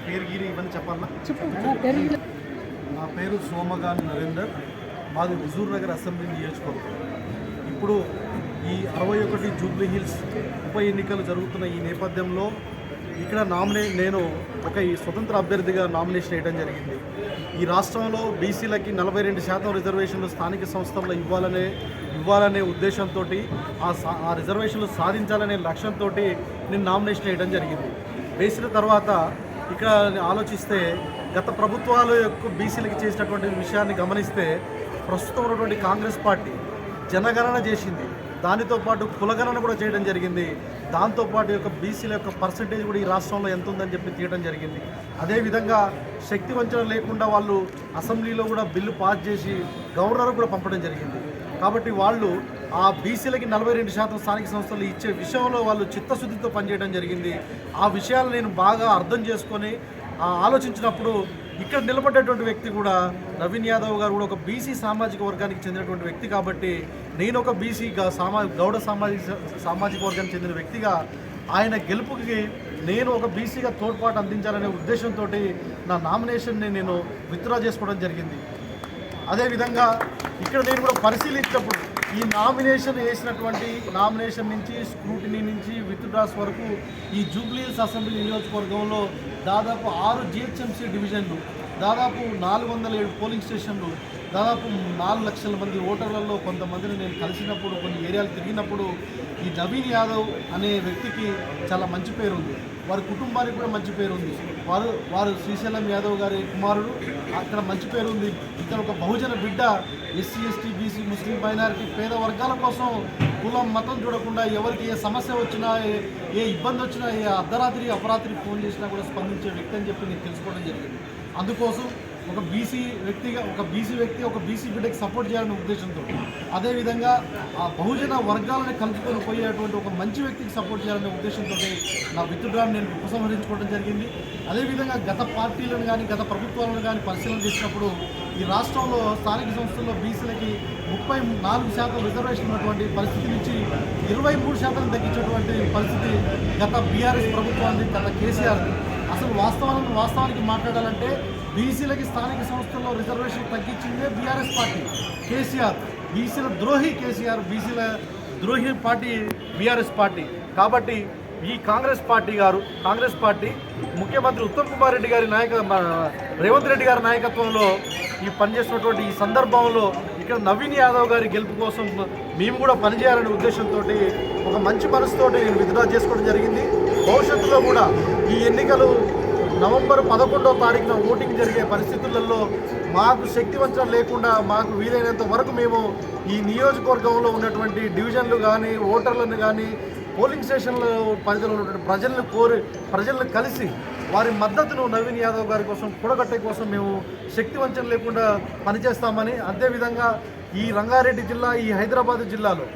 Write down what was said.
పేరు గిరి ఇవన్నీ చెప్పాలా? నా పేరు సోమగాన్ నరేందర్, మాది హుజూర్ నగర్ అసెంబ్లీ నియోజకవర్గం. ఇప్పుడు ఈ 61 జూబ్లీ హిల్స్ ఉప ఎన్నికలు జరుగుతున్న ఈ నేపథ్యంలో ఇక్కడ నేను ఈ స్వతంత్ర అభ్యర్థిగా నామినేషన్ వేయడం జరిగింది. ఈ రాష్ట్రంలో బీసీలకి 42% రిజర్వేషన్లు స్థానిక సంస్థల్లో ఇవ్వాలనే ఉద్దేశంతో ఆ రిజర్వేషన్లు సాధించాలనే లక్ష్యంతో నేను నామినేషన్ వేయడం జరిగింది. వేసిన తర్వాత ఇక్కడ ఆలోచిస్తే గత ప్రభుత్వాలు యొక్క బీసీలకి చేసినటువంటి విషయాన్ని గమనిస్తే ప్రస్తుతం ఉన్నటువంటి కాంగ్రెస్ పార్టీ జనగణన చేసింది, దానితో పాటు కులగణన కూడా చేయడం జరిగింది. దాంతోపాటు యొక్క బీసీల యొక్క పర్సంటేజ్ కూడా ఈ రాష్ట్రంలో ఎంత ఉందని చెప్పి తీయడం జరిగింది. అదేవిధంగా శక్తి వంచన లేకుండా వాళ్ళు అసెంబ్లీలో కూడా బిల్లు పాస్ చేసి గవర్నర్ కూడా పంపడం జరిగింది. కాబట్టి వాళ్ళు ఆ బీసీలకి 42% స్థానిక సంస్థలు ఇచ్చే విషయంలో వాళ్ళు చిత్తశుద్ధితో పనిచేయడం జరిగింది. ఆ విషయాలు నేను బాగా అర్థం చేసుకొని ఆలోచించినప్పుడు ఇక్కడ నిలబడ్డటువంటి వ్యక్తి కూడా నవీన్ యాదవ్ గారు కూడా ఒక బీసీ సామాజిక వర్గానికి చెందినటువంటి వ్యక్తి కాబట్టి నేను ఒక బీసీ గౌడ సామాజిక వర్గానికి చెందిన వ్యక్తిగా ఆయన గెలుపుకి నేను ఒక బీసీగా తోడ్పాటు అందించాలనే ఉద్దేశంతో నా నామినేషన్ని నేను విత్డ్రా చేసుకోవడం జరిగింది. అదేవిధంగా ఇక్కడ నేను కూడా పరిశీలించినప్పుడు ఈ నామినేషన్ వేసినటువంటి నామినేషన్ నుంచి స్క్రూటినీ నుంచి విత్డ్రాస్ వరకు ఈ జూబ్లీ హిల్స్ అసెంబ్లీ నియోజకవర్గంలో దాదాపు 6 జిహెచ్ఎంసీ డివిజన్లు, దాదాపు 407 పోలింగ్ స్టేషన్లు, దాదాపు 4 లక్షల మంది ఓటర్లలో కొంతమందిని నేను కలిసినప్పుడు కొన్ని ఏరియాలు తిరిగినప్పుడు ఈ నవీన్ యాదవ్ అనే వ్యక్తికి చాలా మంచి పేరు ఉంది, వారి కుటుంబానికి కూడా మంచి పేరు ఉంది. వారు శ్రీశైలం యాదవ్ గారి కుమారుడు, అక్కడ మంచి పేరు ఉంది. ఇక్కడ ఒక బహుజన బిడ్డ ఎస్సీ ఎస్టీ బీసీ ముస్లిం మైనారిటీ పేద వర్గాల కోసం కులం మతం చూడకుండా ఎవరికి ఏ సమస్య వచ్చినా ఏ ఇబ్బంది వచ్చినా ఏ అర్ధరాత్రి అపరాత్రి ఫోన్ చేసినా కూడా స్పందించే వ్యక్తి అని చెప్పి నేను తెలుసుకోవడం జరిగింది. అందుకోసం ఒక బీసీ వ్యక్తి ఒక బీసీ బిడ్డకి సపోర్ట్ చేయాలనే ఉద్దేశంతో, అదేవిధంగా ఆ బహుజన వర్గాలను కలుపుకొని పోయేటువంటి ఒక మంచి వ్యక్తికి సపోర్ట్ చేయాలనే ఉద్దేశంతో నా విత్డ్రాని నేను ఉపసంహరించుకోవడం జరిగింది. అదేవిధంగా గత పార్టీలను కానీ గత ప్రభుత్వాలను కానీ పరిశీలన చేసినప్పుడు ఈ రాష్ట్రంలో స్థానిక సంస్థల్లో బీసీలకి 34% రిజర్వేషన్ ఉన్నటువంటి పరిస్థితి నుంచి 23% తగ్గించేటువంటి పరిస్థితి గత బీఆర్ఎస్ ప్రభుత్వాన్ని, గత కేసీఆర్ని. అసలు వాస్తవానికి మాట్లాడాలంటే బీసీలకి స్థానిక సంస్థల్లో రిజర్వేషన్ తగ్గించిందే బీఆర్ఎస్ పార్టీ, కేసీఆర్. బీసీల ద్రోహి కేసీఆర్, బీసీల ద్రోహి పార్టీ బీఆర్ఎస్ పార్టీ. కాబట్టి ఈ కాంగ్రెస్ పార్టీ ముఖ్యమంత్రి ఉత్తమ్ కుమార్ రెడ్డి గారి రేవంత్ రెడ్డి గారి నాయకత్వంలో ఈ పనిచేస్తున్నటువంటి ఈ సందర్భంలో ఇక్కడ నవీన్ యాదవ్ గారి గెలుపు కోసం మేము కూడా పనిచేయాలనే ఉద్దేశంతో ఒక మంచి మనసుతో నేను విత్డ్రా చేసుకోవడం జరిగింది. భవిష్యత్తులో కూడా ఈ ఎన్నికలు నవంబర్ 11వ తారీఖున ఓటింగ్ జరిగే పరిస్థితులలో మాకు శక్తి వంచన లేకుండా మాకు వీలైనంత వరకు మేము ఈ నియోజకవర్గంలో ఉన్నటువంటి డివిజన్లు కానీ ఓటర్లను కానీ పోలింగ్ స్టేషన్లో పరిధిలో ఉన్నటువంటి ప్రజలను కలిసి వారి మద్దతును నవీన్ యాదవ్ గారి కోసం కూడగట్టే కోసం మేము శక్తి వంచన లేకుండా పనిచేస్తామని, అదేవిధంగా ఈ రంగారెడ్డి జిల్లా, ఈ హైదరాబాద్ జిల్లాలో